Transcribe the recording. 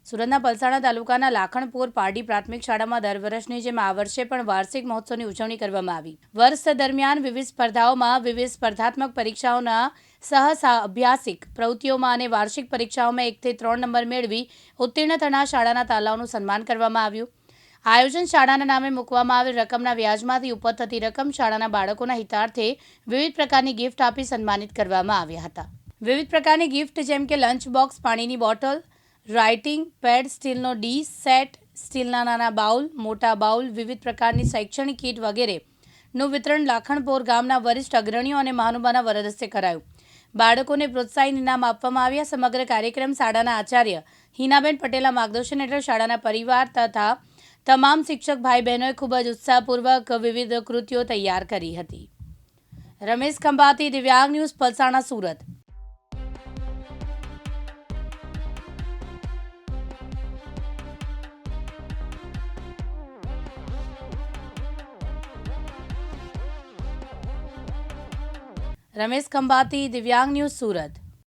સુરતના પલસાણા તાલુકાના લાખણપોર પારડી પ્રાથમિક શાળામાં દર વર્ષની જેમ આ વર્ષે પણ વાર્ષિક મહોત્સવની ઉજવણી કરવામાં આવી. વર્ષ દરમિયાન વિવિધ સ્પર્ધાઓમાં, વિવિધ સ્પર્ધાત્મક પરીક્ષાઓના અભ્યાસિક પ્રવૃત્તિઓમાં અને વાર્ષિક પરીક્ષાઓમાં 1 થી 3 નંબર મેળવી ઉત્તીર્ણ થનાર શાળાના તાલાઓનું સન્માન કરવામાં આવ્યું. આયોજન શાળાના નામે મૂકવામાં આવેલ રકમના વ્યાજમાંથી ઉપર થતી રકમ શાળાના બાળકોના હિતાર્થે વિવિધ પ્રકારની ગિફ્ટ આપી સન્માનિત કરવામાં આવ્યા હતા. વિવિધ પ્રકારની ગિફ્ટ જેમ કે લંચ બોક્સ, પાણીની બોટલ, રાઇટિંગ પેડ, સ્ટીલનો ડીશ સેટ, સ્ટીલના નાના બાઉલ, મોટા બાઉલ, વિવિધ પ્રકારની શૈક્ષણિક કીટ વગેરેનું વિતરણ લાખણપોર ગામના વરિષ્ઠ અગ્રણીઓ અને મહાનુભાવોના વરદ હસ્તે કરાયું. બાળકોને પ્રોત્સાહન ઇનામ આપવામાં આવ્યા. સમગ્ર કાર્યક્રમ શાળાના આચાર્ય હિનાબેન પટેલના માર્ગદર્શન હેઠળ શાળાના પરિવાર તથા તમામ શિક્ષક ભાઈ બહેનોએ ખૂબ જ ઉત્સાહપૂર્વક વિવિધ કૃતિઓ તૈયાર કરી હતી. રમેશ ખંભાતી, દિવ્યાંગ ન્યૂઝ, પલસાણા, સુરત. રમેશ ખંભાતી, દિવ્યાંગ ન્યૂઝ, સુરત.